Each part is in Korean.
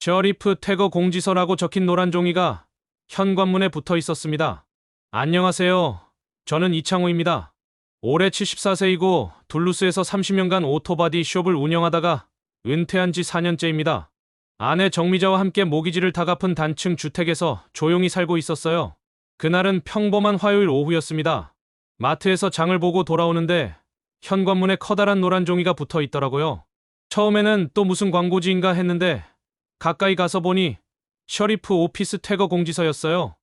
셔리프 퇴거 공지서라고 적힌 노란 종이가 현관문에 붙어 있었습니다. 안녕하세요. 저는 이창호입니다. 올해 74세이고 둘루스에서 30년간 오토바디 숍을 운영하다가 은퇴한 지 4년째입니다. 아내 정미자와 함께 모기지를 다 갚은 단층 주택에서 조용히 살고 있었어요. 그날은 평범한 화요일 오후였습니다. 마트에서 장을 보고 돌아오는데 현관문에 커다란 노란 종이가 붙어 있더라고요. 처음에는 또 무슨 광고지인가 했는데 가까이 가서 보니 셔리프 오피스 퇴거 공지서였어요.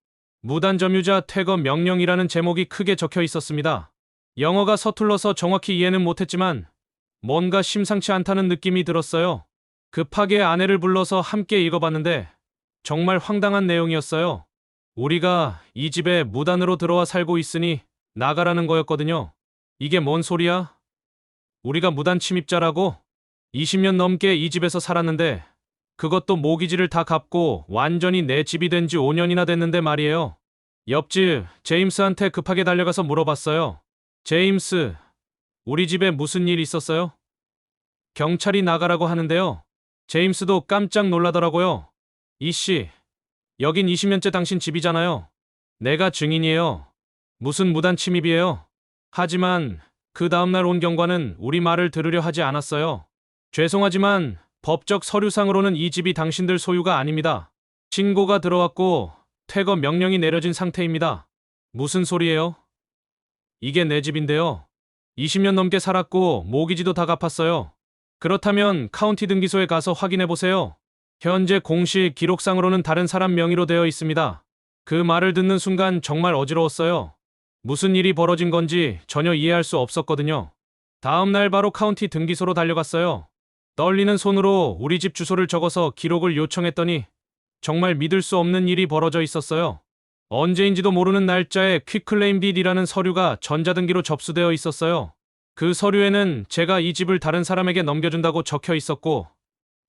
무단점유자 퇴거 명령이라는 제목이 크게 적혀 있었습니다. 영어가 서툴러서 정확히 이해는 못했지만 뭔가 심상치 않다는 느낌이 들었어요. 급하게 아내를 불러서 함께 읽어봤는데 정말 황당한 내용이었어요. 우리가 이 집에 무단으로 들어와 살고 있으니 나가라는 거였거든요. 이게 뭔 소리야? 우리가 무단 침입자라고? 20년 넘게 이 집에서 살았는데 그것도 모기지를 다 갚고 완전히 내 집이 된 지 5년이나 됐는데 말이에요. 옆집 제임스한테 급하게 달려가서 물어봤어요. 제임스, 우리 집에 무슨 일 있었어요? 경찰이 나가라고 하는데요. 제임스도 깜짝 놀라더라고요. 이씨, 여긴 20년째 당신 집이잖아요. 내가 증인이에요. 무슨 무단 침입이에요? 하지만 그 다음날 온 경관은 우리 말을 들으려 하지 않았어요. 죄송하지만 법적 서류상으로는 이 집이 당신들 소유가 아닙니다. 신고가 들어왔고 퇴거 명령이 내려진 상태입니다. 무슨 소리예요? 이게 내 집인데요. 20년 넘게 살았고 모기지도 다 갚았어요. 그렇다면 카운티 등기소에 가서 확인해보세요. 현재 공식 기록상으로는 다른 사람 명의로 되어 있습니다. 그 말을 듣는 순간 정말 어지러웠어요. 무슨 일이 벌어진 건지 전혀 이해할 수 없었거든요. 다음 날 바로 카운티 등기소로 달려갔어요. 떨리는 손으로 우리 집 주소를 적어서 기록을 요청했더니 정말 믿을 수 없는 일이 벌어져 있었어요. 언제인지도 모르는 날짜에 퀵클레임 딜이라는 서류가 전자등기로 접수되어 있었어요. 그 서류에는 제가 이 집을 다른 사람에게 넘겨준다고 적혀 있었고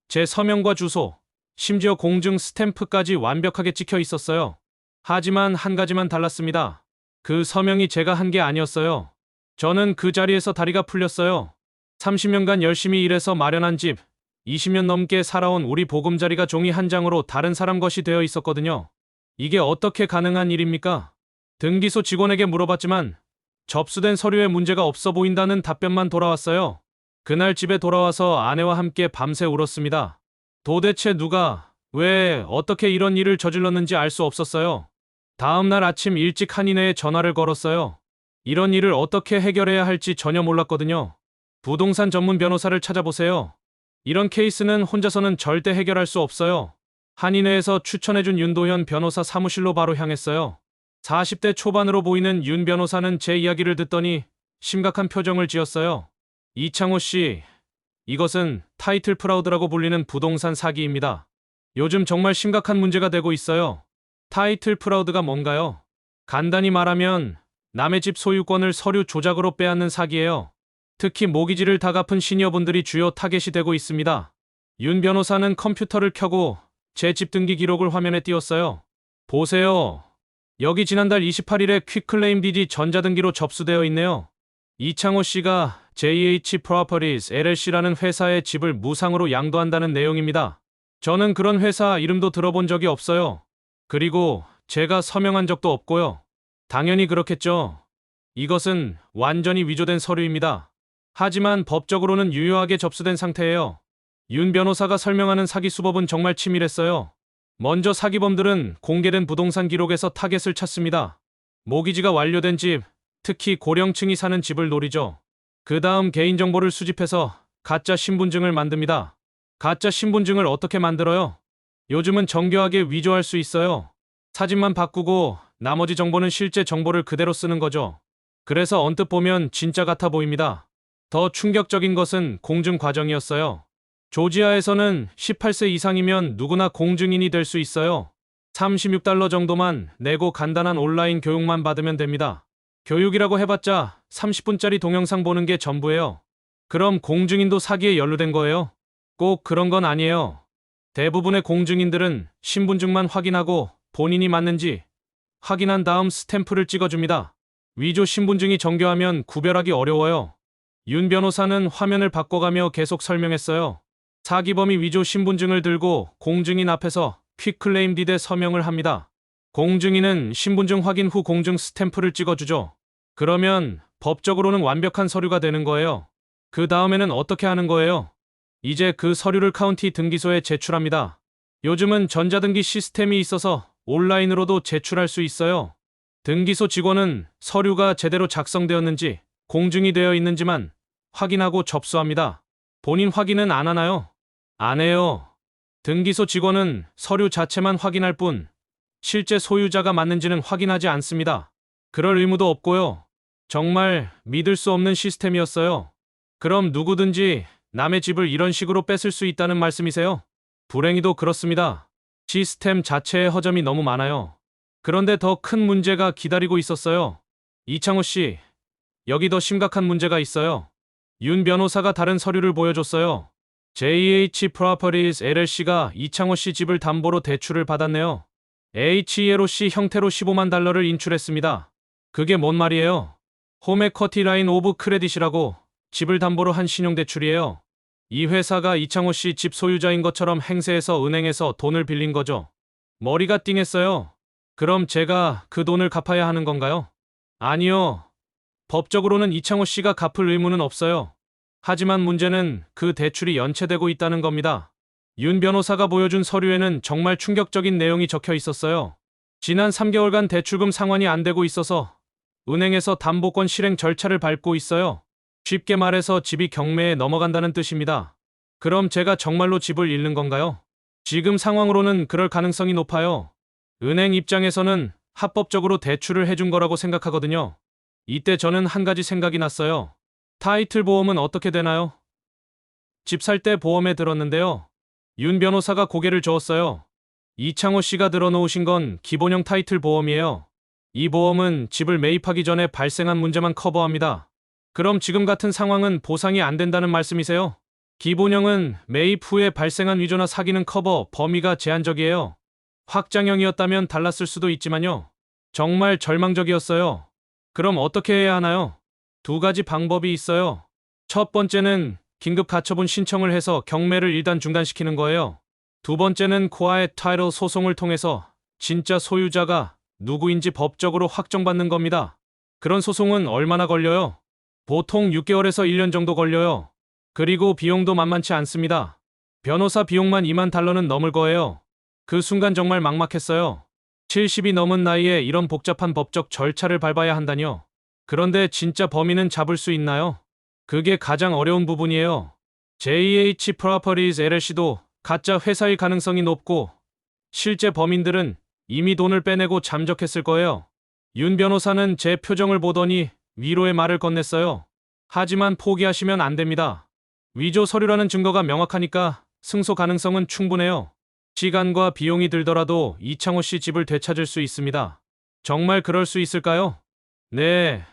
제 서명과 주소, 심지어 공증 스탬프까지 완벽하게 찍혀 있었어요. 하지만 한 가지만 달랐습니다. 그 서명이 제가 한 게 아니었어요. 저는 그 자리에서 다리가 풀렸어요. 30년간 열심히 일해서 마련한 집, 20년 넘게 살아온 우리 보금자리가 종이 한 장으로 다른 사람 것이 되어 있었거든요. 이게 어떻게 가능한 일입니까? 등기소 직원에게 물어봤지만 접수된 서류에 문제가 없어 보인다는 답변만 돌아왔어요. 그날 집에 돌아와서 아내와 함께 밤새 울었습니다. 도대체 누가, 왜, 어떻게 이런 일을 저질렀는지 알 수 없었어요. 다음 날 아침 일찍 한인회에 전화를 걸었어요. 이런 일을 어떻게 해결해야 할지 전혀 몰랐거든요. 부동산 전문 변호사를 찾아보세요. 이런 케이스는 혼자서는 절대 해결할 수 없어요. 한인회에서 추천해준 윤도현 변호사 사무실로 바로 향했어요. 40대 초반으로 보이는 윤 변호사는 제 이야기를 듣더니 심각한 표정을 지었어요. 이창호 씨, 이것은 타이틀 프라우드라고 불리는 부동산 사기입니다. 요즘 정말 심각한 문제가 되고 있어요. 타이틀 프라우드가 뭔가요? 간단히 말하면 남의 집 소유권을 서류 조작으로 빼앗는 사기예요. 특히 모기지를 다 갚은 시니어분들이 주요 타겟이 되고 있습니다. 윤 변호사는 컴퓨터를 켜고 제 집 등기 기록을 화면에 띄웠어요. 보세요. 여기 지난달 28일에 퀵클레임 딜이 전자등기로 접수되어 있네요. 이창호 씨가 JH Properties LLC라는 회사의 집을 무상으로 양도한다는 내용입니다. 저는 그런 회사 이름도 들어본 적이 없어요. 그리고 제가 서명한 적도 없고요. 당연히 그렇겠죠. 이것은 완전히 위조된 서류입니다. 하지만 법적으로는 유효하게 접수된 상태예요. 윤 변호사가 설명하는 사기 수법은 정말 치밀했어요. 먼저 사기범들은 공개된 부동산 기록에서 타겟을 찾습니다. 모기지가 완료된 집, 특히 고령층이 사는 집을 노리죠. 그 다음 개인정보를 수집해서 가짜 신분증을 만듭니다. 가짜 신분증을 어떻게 만들어요? 요즘은 정교하게 위조할 수 있어요. 사진만 바꾸고 나머지 정보는 실제 정보를 그대로 쓰는 거죠. 그래서 언뜻 보면 진짜 같아 보입니다. 더 충격적인 것은 공증 과정이었어요. 조지아에서는 18세 이상이면 누구나 공증인이 될 수 있어요. $36 정도만 내고 간단한 온라인 교육만 받으면 됩니다. 교육이라고 해봤자 30분짜리 동영상 보는 게 전부예요. 그럼 공증인도 사기에 연루된 거예요? 꼭 그런 건 아니에요. 대부분의 공증인들은 신분증만 확인하고 본인이 맞는지 확인한 다음 스탬프를 찍어줍니다. 위조 신분증이 정교하면 구별하기 어려워요. 윤 변호사는 화면을 바꿔가며 계속 설명했어요. 사기범이 위조 신분증을 들고 공증인 앞에서 퀵클레임 딜에 서명을 합니다. 공증인은 신분증 확인 후 공증 스탬프를 찍어주죠. 그러면 법적으로는 완벽한 서류가 되는 거예요. 그 다음에는 어떻게 하는 거예요? 이제 그 서류를 카운티 등기소에 제출합니다. 요즘은 전자등기 시스템이 있어서 온라인으로도 제출할 수 있어요. 등기소 직원은 서류가 제대로 작성되었는지 공증이 되어 있는지만 확인하고 접수합니다. 본인 확인은 안 하나요? 안 해요. 등기소 직원은 서류 자체만 확인할 뿐 실제 소유자가 맞는지는 확인하지 않습니다. 그럴 의무도 없고요. 정말 믿을 수 없는 시스템이었어요. 그럼 누구든지 남의 집을 이런 식으로 뺏을 수 있다는 말씀이세요? 불행히도 그렇습니다. 시스템 자체에 허점이 너무 많아요. 그런데 더 큰 문제가 기다리고 있었어요. 이창호 씨, 여기 더 심각한 문제가 있어요. 윤 변호사가 다른 서류를 보여줬어요. JH Properties LLC가 이창호 씨 집을 담보로 대출을 받았네요. HELOC 형태로 15만 달러를 인출했습니다. 그게 뭔 말이에요? 홈 에쿼티 라인 오브 크레딧이라고 집을 담보로 한 신용대출이에요. 이 회사가 이창호 씨 집 소유자인 것처럼 행세해서 은행에서 돈을 빌린 거죠. 머리가 띵했어요. 그럼 제가 그 돈을 갚아야 하는 건가요? 아니요. 법적으로는 이창호 씨가 갚을 의무는 없어요. 하지만 문제는 그 대출이 연체되고 있다는 겁니다. 윤 변호사가 보여준 서류에는 정말 충격적인 내용이 적혀 있었어요. 지난 3개월간 대출금 상환이 안 되고 있어서 은행에서 담보권 실행 절차를 밟고 있어요. 쉽게 말해서 집이 경매에 넘어간다는 뜻입니다. 그럼 제가 정말로 집을 잃는 건가요? 지금 상황으로는 그럴 가능성이 높아요. 은행 입장에서는 합법적으로 대출을 해준 거라고 생각하거든요. 이때 저는 한 가지 생각이 났어요. 타이틀 보험은 어떻게 되나요? 집 살 때 보험에 들었는데요. 윤 변호사가 고개를 저었어요. 이창호 씨가 들어놓으신 건 기본형 타이틀 보험이에요. 이 보험은 집을 매입하기 전에 발생한 문제만 커버합니다. 그럼 지금 같은 상황은 보상이 안 된다는 말씀이세요? 기본형은 매입 후에 발생한 위조나 사기는 커버 범위가 제한적이에요. 확장형이었다면 달랐을 수도 있지만요. 정말 절망적이었어요. 그럼 어떻게 해야 하나요? 두 가지 방법이 있어요. 첫 번째는 긴급 가처분 신청을 해서 경매를 일단 중단시키는 거예요. 두 번째는 quiet title 소송을 통해서 진짜 소유자가 누구인지 법적으로 확정받는 겁니다. 그런 소송은 얼마나 걸려요? 보통 6개월에서 1년 정도 걸려요. 그리고 비용도 만만치 않습니다. 변호사 비용만 2만 달러는 넘을 거예요. 그 순간 정말 막막했어요. 70이 넘은 나이에 이런 복잡한 법적 절차를 밟아야 한다뇨. 그런데 진짜 범인은 잡을 수 있나요? 그게 가장 어려운 부분이에요. JH Properties LLC도 가짜 회사일 가능성이 높고 실제 범인들은 이미 돈을 빼내고 잠적했을 거예요. 윤 변호사는 제 표정을 보더니 위로의 말을 건넸어요. 하지만 포기하시면 안 됩니다. 위조 서류라는 증거가 명확하니까 승소 가능성은 충분해요. 시간과 비용이 들더라도 이창호 씨 집을 되찾을 수 있습니다. 정말 그럴 수 있을까요? 네,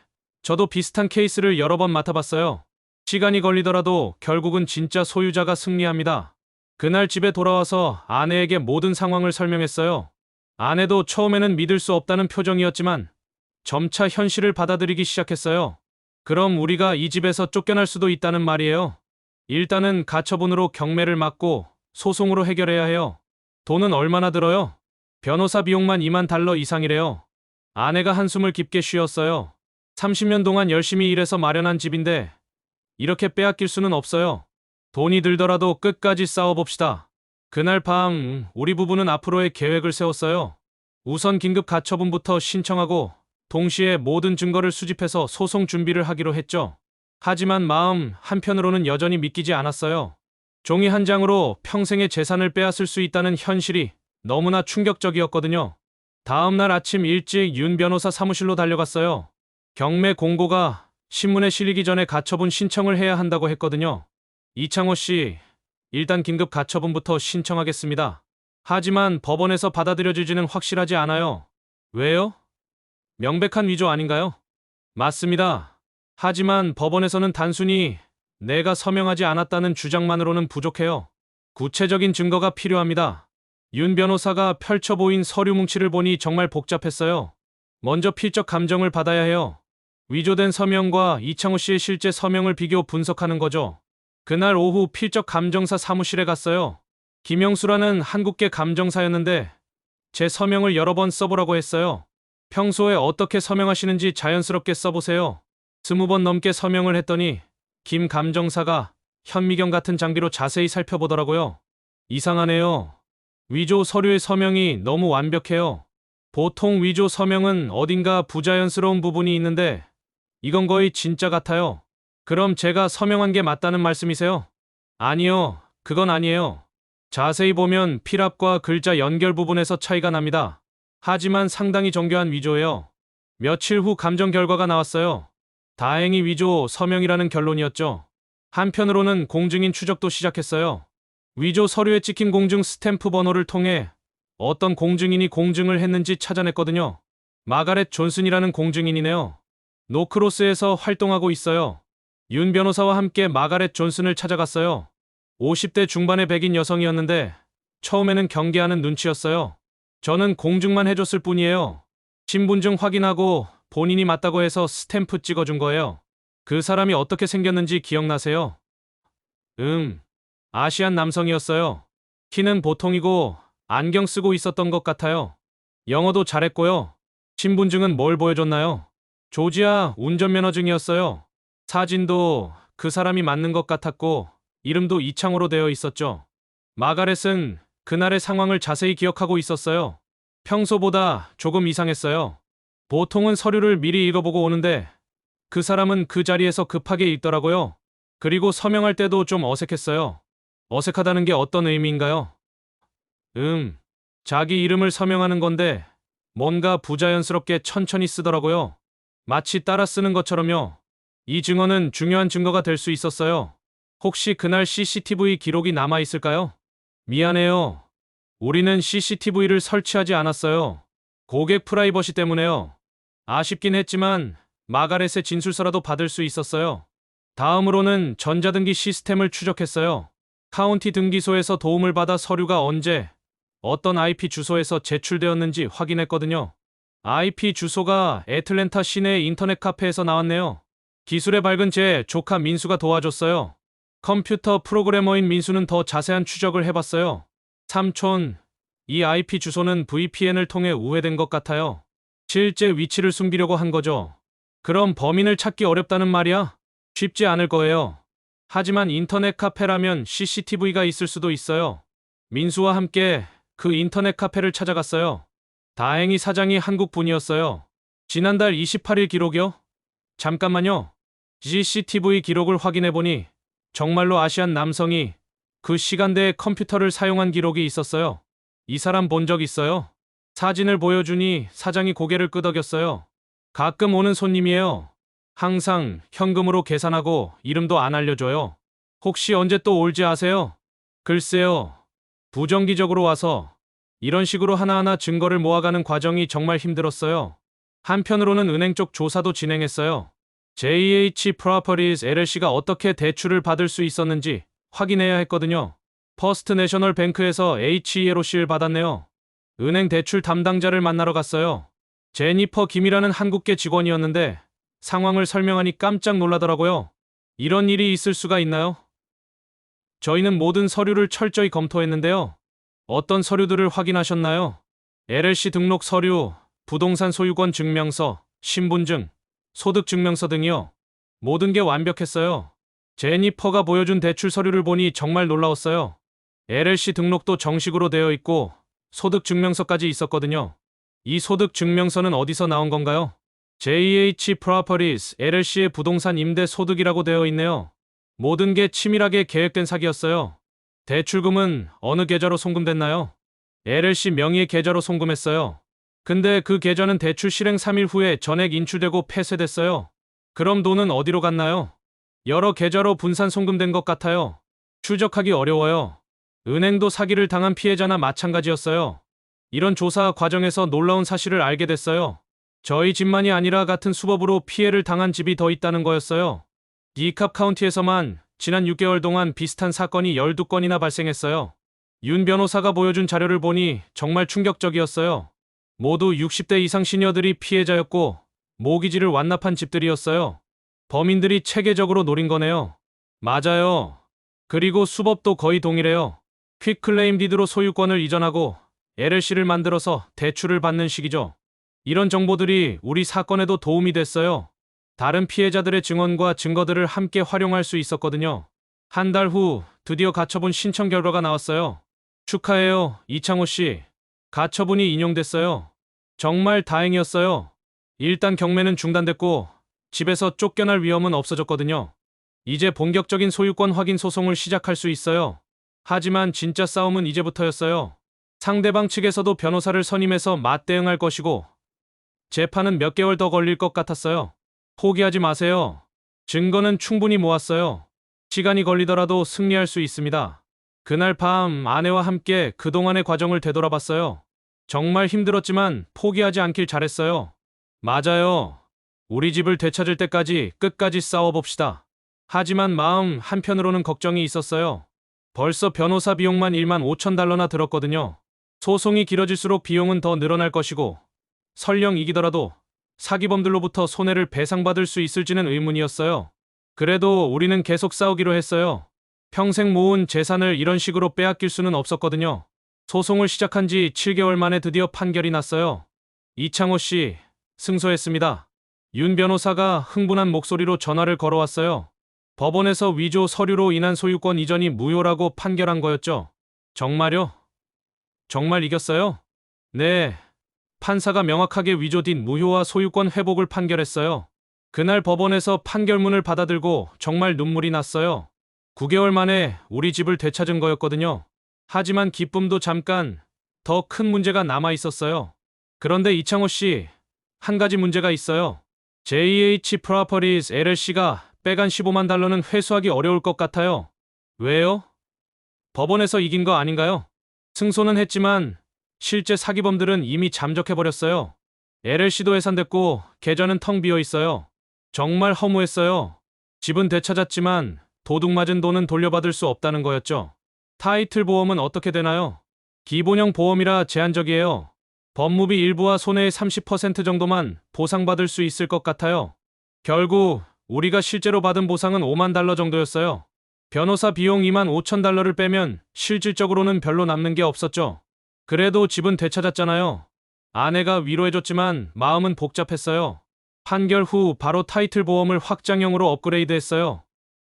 저도 비슷한 케이스를 여러 번 맡아봤어요. 시간이 걸리더라도 결국은 진짜 소유자가 승리합니다. 그날 집에 돌아와서 아내에게 모든 상황을 설명했어요. 아내도 처음에는 믿을 수 없다는 표정이었지만 점차 현실을 받아들이기 시작했어요. 그럼 우리가 이 집에서 쫓겨날 수도 있다는 말이에요. 일단은 가처분으로 경매를 막고 소송으로 해결해야 해요. 돈은 얼마나 들어요? 변호사 비용만 2만 달러 이상이래요. 아내가 한숨을 깊게 쉬었어요. 30년 동안 열심히 일해서 마련한 집인데 이렇게 빼앗길 수는 없어요. 돈이 들더라도 끝까지 싸워봅시다. 그날 밤 우리 부부는 앞으로의 계획을 세웠어요. 우선 긴급 가처분부터 신청하고 동시에 모든 증거를 수집해서 소송 준비를 하기로 했죠. 하지만 마음 한편으로는 여전히 믿기지 않았어요. 종이 한 장으로 평생의 재산을 빼앗을 수 있다는 현실이 너무나 충격적이었거든요. 다음 날 아침 일찍 윤 변호사 사무실로 달려갔어요. 경매 공고가 신문에 실리기 전에 가처분 신청을 해야 한다고 했거든요. 이창호 씨, 일단 긴급 가처분부터 신청하겠습니다. 하지만 법원에서 받아들여질지는 확실하지 않아요. 왜요? 명백한 위조 아닌가요? 맞습니다. 하지만 법원에서는 단순히 내가 서명하지 않았다는 주장만으로는 부족해요. 구체적인 증거가 필요합니다. 윤 변호사가 펼쳐 보인 서류 뭉치를 보니 정말 복잡했어요. 먼저 필적 감정을 받아야 해요. 위조된 서명과 이창호 씨의 실제 서명을 비교 분석하는 거죠. 그날 오후 필적 감정사 사무실에 갔어요. 김영수라는 한국계 감정사였는데 제 서명을 여러 번 써보라고 했어요. 평소에 어떻게 서명하시는지 자연스럽게 써보세요. 20번 넘게 서명을 했더니 김 감정사가 현미경 같은 장비로 자세히 살펴보더라고요. 이상하네요. 위조 서류의 서명이 너무 완벽해요. 보통 위조 서명은 어딘가 부자연스러운 부분이 있는데 이건 거의 진짜 같아요. 그럼 제가 서명한 게 맞다는 말씀이세요? 아니요, 그건 아니에요. 자세히 보면 필압과 글자 연결 부분에서 차이가 납니다. 하지만 상당히 정교한 위조예요. 며칠 후 감정 결과가 나왔어요. 다행히 위조 서명이라는 결론이었죠. 한편으로는 공증인 추적도 시작했어요. 위조 서류에 찍힌 공증 스탬프 번호를 통해 어떤 공증인이 공증을 했는지 찾아냈거든요. 마가렛 존슨이라는 공증인이네요. 노크로스에서 활동하고 있어요. 윤 변호사와 함께 마가렛 존슨을 찾아갔어요. 50대 중반의 백인 여성이었는데 처음에는 경계하는 눈치였어요. 저는 공증만 해줬을 뿐이에요. 신분증 확인하고 본인이 맞다고 해서 스탬프 찍어준 거예요. 그 사람이 어떻게 생겼는지 기억나세요? 아시안 남성이었어요. 키는 보통이고 안경 쓰고 있었던 것 같아요. 영어도 잘했고요. 신분증은 뭘 보여줬나요? 조지아 운전면허증이었어요. 사진도 그 사람이 맞는 것 같았고 이름도 이창호로 되어 있었죠. 마가렛은 그날의 상황을 자세히 기억하고 있었어요. 평소보다 조금 이상했어요. 보통은 서류를 미리 읽어보고 오는데 그 사람은 그 자리에서 급하게 읽더라고요. 그리고 서명할 때도 좀 어색했어요. 어색하다는 게 어떤 의미인가요? 자기 이름을 서명하는 건데 뭔가 부자연스럽게 천천히 쓰더라고요. 마치 따라 쓰는 것처럼요. 이 증언은 중요한 증거가 될 수 있었어요. 혹시 그날 CCTV 기록이 남아 있을까요? 미안해요. 우리는 CCTV를 설치하지 않았어요. 고객 프라이버시 때문에요. 아쉽긴 했지만 마가렛의 진술서라도 받을 수 있었어요. 다음으로는 전자등기 시스템을 추적했어요. 카운티 등기소에서 도움을 받아 서류가 언제, 어떤 IP 주소에서 제출되었는지 확인했거든요. IP 주소가 애틀랜타 시내의 인터넷 카페에서 나왔네요. 기술에 밝은 제 조카 민수가 도와줬어요. 컴퓨터 프로그래머인 민수는 더 자세한 추적을 해봤어요. 삼촌, 이 IP 주소는 VPN을 통해 우회된 것 같아요. 실제 위치를 숨기려고 한 거죠. 그럼 범인을 찾기 어렵다는 말이야? 쉽지 않을 거예요. 하지만 인터넷 카페라면 CCTV가 있을 수도 있어요. 민수와 함께 그 인터넷 카페를 찾아갔어요. 다행히 사장이 한국 분이었어요. 지난달 28일 기록이요? 잠깐만요. CCTV 기록을 확인해보니 정말로 아시안 남성이 그 시간대에 컴퓨터를 사용한 기록이 있었어요. 이 사람 본 적 있어요? 사진을 보여주니 사장이 고개를 끄덕였어요. 가끔 오는 손님이에요. 항상 현금으로 계산하고 이름도 안 알려줘요. 혹시 언제 또 올지 아세요? 글쎄요. 부정기적으로 와서 이런 식으로 하나하나 증거를 모아가는 과정이 정말 힘들었어요. 한편으로는 은행 쪽 조사도 진행했어요. JH Properties LLC가 어떻게 대출을 받을 수 있었는지 확인해야 했거든요. 퍼스트 내셔널 뱅크에서 HELOC를 받았네요. 은행 대출 담당자를 만나러 갔어요. 제니퍼 김이라는 한국계 직원이었는데 상황을 설명하니 깜짝 놀라더라고요. 이런 일이 있을 수가 있나요? 저희는 모든 서류를 철저히 검토했는데요. 어떤 서류들을 확인하셨나요? LLC 등록 서류, 부동산 소유권 증명서, 신분증, 소득증명서 등이요. 모든 게 완벽했어요. 제니퍼가 보여준 대출 서류를 보니 정말 놀라웠어요. LLC 등록도 정식으로 되어 있고 소득증명서까지 있었거든요. 이 소득증명서는 어디서 나온 건가요? JH Properties LLC의 부동산 임대 소득이라고 되어 있네요. 모든 게 치밀하게 계획된 사기였어요. 대출금은 어느 계좌로 송금됐나요? LLC 명의의 계좌로 송금했어요. 근데 그 계좌는 대출 실행 3일 후에 전액 인출되고 폐쇄됐어요. 그럼 돈은 어디로 갔나요? 여러 계좌로 분산 송금된 것 같아요. 추적하기 어려워요. 은행도 사기를 당한 피해자나 마찬가지였어요. 이런 조사 과정에서 놀라운 사실을 알게 됐어요. 저희 집만이 아니라 같은 수법으로 피해를 당한 집이 더 있다는 거였어요. 디캅 카운티에서만 지난 6개월 동안 비슷한 사건이 12건이나 발생했어요. 윤 변호사가 보여준 자료를 보니 정말 충격적이었어요. 모두 60대 이상 시니어들이 피해자였고 모기지를 완납한 집들이었어요. 범인들이 체계적으로 노린 거네요. 맞아요. 그리고 수법도 거의 동일해요. 퀵클레임 디드로 소유권을 이전하고 LLC를 만들어서 대출을 받는 식이죠. 이런 정보들이 우리 사건에도 도움이 됐어요. 다른 피해자들의 증언과 증거들을 함께 활용할 수 있었거든요. 한 달 후 드디어 가처분 신청 결과가 나왔어요. 축하해요, 이창호 씨. 가처분이 인용됐어요. 정말 다행이었어요. 일단 경매는 중단됐고 집에서 쫓겨날 위험은 없어졌거든요. 이제 본격적인 소유권 확인 소송을 시작할 수 있어요. 하지만 진짜 싸움은 이제부터였어요. 상대방 측에서도 변호사를 선임해서 맞대응할 것이고 재판은 몇 개월 더 걸릴 것 같았어요. 포기하지 마세요. 증거는 충분히 모았어요. 시간이 걸리더라도 승리할 수 있습니다. 그날 밤 아내와 함께 그동안의 과정을 되돌아봤어요. 정말 힘들었지만 포기하지 않길 잘했어요. 맞아요. 우리 집을 되찾을 때까지 끝까지 싸워봅시다. 하지만 마음 한편으로는 걱정이 있었어요. 벌써 변호사 비용만 1만 5천 달러나 들었거든요. 소송이 길어질수록 비용은 더 늘어날 것이고 설령 이기더라도 사기범들로부터 손해를 배상받을 수 있을지는 의문이었어요. 그래도 우리는 계속 싸우기로 했어요. 평생 모은 재산을 이런 식으로 빼앗길 수는 없었거든요. 소송을 시작한 지 7개월 만에 드디어 판결이 났어요. 이창호 씨, 승소했습니다. 윤 변호사가 흥분한 목소리로 전화를 걸어왔어요. 법원에서 위조 서류로 인한 소유권 이전이 무효라고 판결한 거였죠. 정말요? 정말 이겼어요? 네. 판사가 명확하게 위조된 무효와 소유권 회복을 판결했어요. 그날 법원에서 판결문을 받아들고 정말 눈물이 났어요. 9개월 만에 우리 집을 되찾은 거였거든요. 하지만 기쁨도 잠깐 더 큰 문제가 남아 있었어요. 그런데 이창호 씨, 한 가지 문제가 있어요. JH Properties LLC가 빼간 15만 달러는 회수하기 어려울 것 같아요. 왜요? 법원에서 이긴 거 아닌가요? 승소는 했지만 실제 사기범들은 이미 잠적해버렸어요. LLC도 해산됐고 계좌는 텅 비어 있어요. 정말 허무했어요. 집은 되찾았지만 도둑 맞은 돈은 돌려받을 수 없다는 거였죠. 타이틀 보험은 어떻게 되나요? 기본형 보험이라 제한적이에요. 법무비 일부와 손해의 30% 정도만 보상받을 수 있을 것 같아요. 결국 우리가 실제로 받은 보상은 5만 달러 정도였어요. 변호사 비용 2만 5천 달러를 빼면 실질적으로는 별로 남는 게 없었죠. 그래도 집은 되찾았잖아요. 아내가 위로해줬지만 마음은 복잡했어요. 판결 후 바로 타이틀 보험을 확장형으로 업그레이드했어요.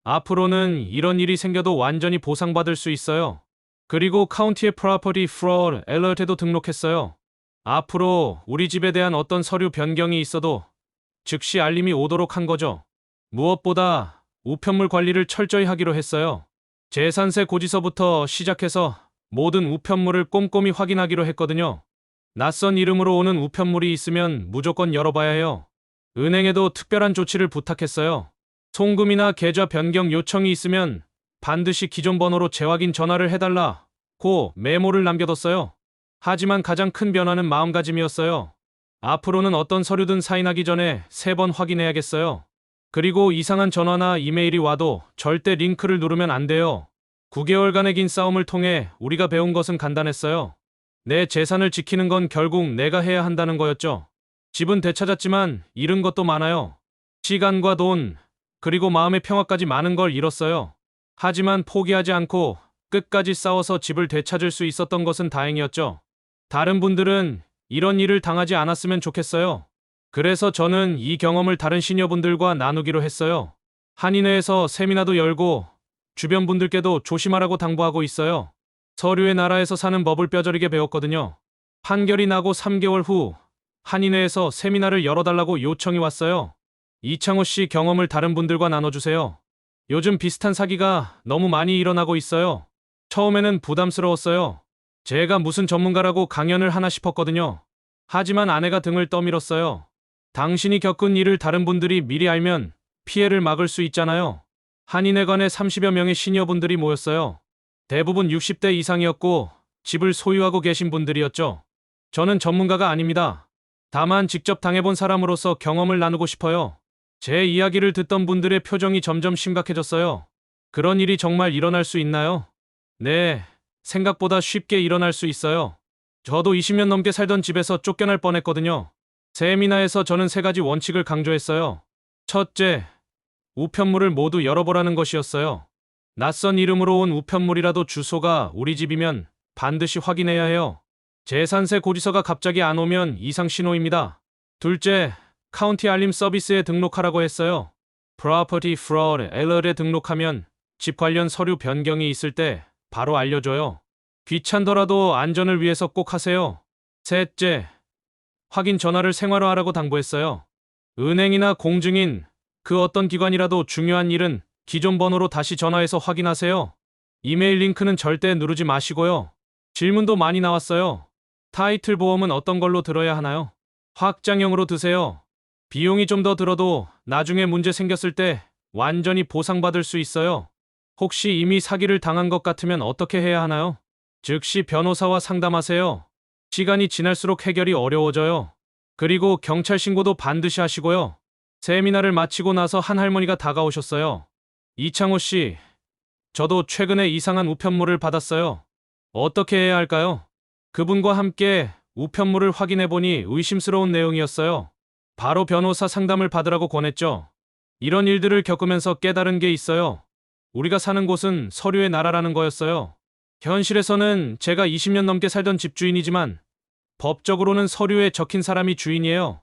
앞으로는 이런 일이 생겨도 완전히 보상받을 수 있어요. 그리고 카운티의 프로퍼티 프로드 엘러트에도 등록했어요. 앞으로 우리 집에 대한 어떤 서류 변경이 있어도 즉시 알림이 오도록 한 거죠. 무엇보다 우편물 관리를 철저히 하기로 했어요. 재산세 고지서부터 시작해서 모든 우편물을 꼼꼼히 확인하기로 했거든요. 낯선 이름으로 오는 우편물이 있으면 무조건 열어봐야 해요. 은행에도 특별한 조치를 부탁했어요. 송금이나 계좌 변경 요청이 있으면 반드시 기존 번호로 재확인 전화를 해달라고 메모를 남겨뒀어요. 하지만 가장 큰 변화는 마음가짐이었어요. 앞으로는 어떤 서류든 사인하기 전에 3번 확인해야겠어요. 그리고 이상한 전화나 이메일이 와도 절대 링크를 누르면 안 돼요. 9개월간의 긴 싸움을 통해 우리가 배운 것은 간단했어요. 내 재산을 지키는 건 결국 내가 해야 한다는 거였죠. 집은 되찾았지만 잃은 것도 많아요. 시간과 돈, 그리고 마음의 평화까지 많은 걸 잃었어요. 하지만 포기하지 않고 끝까지 싸워서 집을 되찾을 수 있었던 것은 다행이었죠. 다른 분들은 이런 일을 당하지 않았으면 좋겠어요. 그래서 저는 이 경험을 다른 시니어분들과 나누기로 했어요. 한인회에서 세미나도 열고 주변 분들께도 조심하라고 당부하고 있어요. 서류의 나라에서 사는 법을 뼈저리게 배웠거든요. 판결이 나고 3개월 후 한인회에서 세미나를 열어달라고 요청이 왔어요. 이창호 씨 경험을 다른 분들과 나눠주세요. 요즘 비슷한 사기가 너무 많이 일어나고 있어요. 처음에는 부담스러웠어요. 제가 무슨 전문가라고 강연을 하나 싶었거든요. 하지만 아내가 등을 떠밀었어요. 당신이 겪은 일을 다른 분들이 미리 알면 피해를 막을 수 있잖아요. 한인회관에 30여 명의 시니어분들이 모였어요. 대부분 60대 이상이었고 집을 소유하고 계신 분들이었죠. 저는 전문가가 아닙니다. 다만 직접 당해본 사람으로서 경험을 나누고 싶어요. 제 이야기를 듣던 분들의 표정이 점점 심각해졌어요. 그런 일이 정말 일어날 수 있나요? 네, 생각보다 쉽게 일어날 수 있어요. 저도 20년 넘게 살던 집에서 쫓겨날 뻔했거든요. 세미나에서 저는 3가지 원칙을 강조했어요. 첫째, 우편물을 모두 열어보라는 것이었어요. 낯선 이름으로 온 우편물이라도 주소가 우리 집이면 반드시 확인해야 해요. 재산세 고지서가 갑자기 안 오면 이상 신호입니다. 둘째, 카운티 알림 서비스에 등록하라고 했어요. Property Fraud Alert에 등록하면 집 관련 서류 변경이 있을 때 바로 알려줘요. 귀찮더라도 안전을 위해서 꼭 하세요. 셋째, 확인 전화를 생활화하라고 당부했어요. 은행이나 공증인, 그 어떤 기관이라도 중요한 일은 기존 번호로 다시 전화해서 확인하세요. 이메일 링크는 절대 누르지 마시고요. 질문도 많이 나왔어요. 타이틀 보험은 어떤 걸로 들어야 하나요? 확장형으로 드세요. 비용이 좀 더 들어도 나중에 문제 생겼을 때 완전히 보상받을 수 있어요. 혹시 이미 사기를 당한 것 같으면 어떻게 해야 하나요? 즉시 변호사와 상담하세요. 시간이 지날수록 해결이 어려워져요. 그리고 경찰 신고도 반드시 하시고요. 세미나를 마치고 나서 한 할머니가 다가오셨어요. 이창호 씨, 저도 최근에 이상한 우편물을 받았어요. 어떻게 해야 할까요? 그분과 함께 우편물을 확인해보니 의심스러운 내용이었어요. 바로 변호사 상담을 받으라고 권했죠. 이런 일들을 겪으면서 깨달은 게 있어요. 우리가 사는 곳은 서류의 나라라는 거였어요. 현실에서는 제가 20년 넘게 살던 집주인이지만 법적으로는 서류에 적힌 사람이 주인이에요.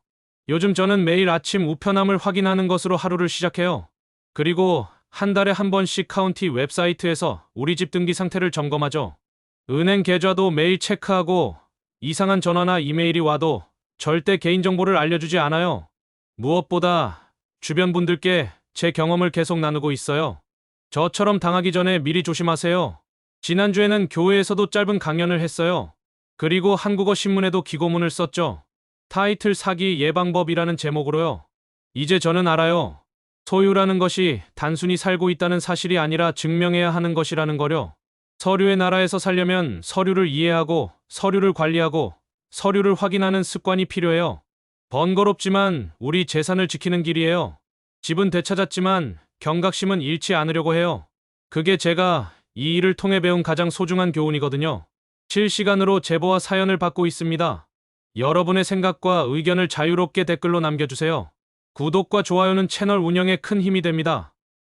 요즘 저는 매일 아침 우편함을 확인하는 것으로 하루를 시작해요. 그리고 한 달에 한 번씩 카운티 웹사이트에서 우리 집 등기 상태를 점검하죠. 은행 계좌도 매일 체크하고 이상한 전화나 이메일이 와도 절대 개인정보를 알려주지 않아요. 무엇보다 주변 분들께 제 경험을 계속 나누고 있어요. 저처럼 당하기 전에 미리 조심하세요. 지난주에는 교회에서도 짧은 강연을 했어요. 그리고 한국어 신문에도 기고문을 썼죠. 타이틀 사기 예방법이라는 제목으로요. 이제 저는 알아요. 소유라는 것이 단순히 살고 있다는 사실이 아니라 증명해야 하는 것이라는 거요. 서류의 나라에서 살려면 서류를 이해하고 서류를 관리하고 서류를 확인하는 습관이 필요해요. 번거롭지만 우리 재산을 지키는 길이에요. 집은 되찾았지만 경각심은 잃지 않으려고 해요. 그게 제가 이 일을 통해 배운 가장 소중한 교훈이거든요. 실시간으로 제보와 사연을 받고 있습니다. 여러분의 생각과 의견을 자유롭게 댓글로 남겨주세요. 구독과 좋아요는 채널 운영에 큰 힘이 됩니다.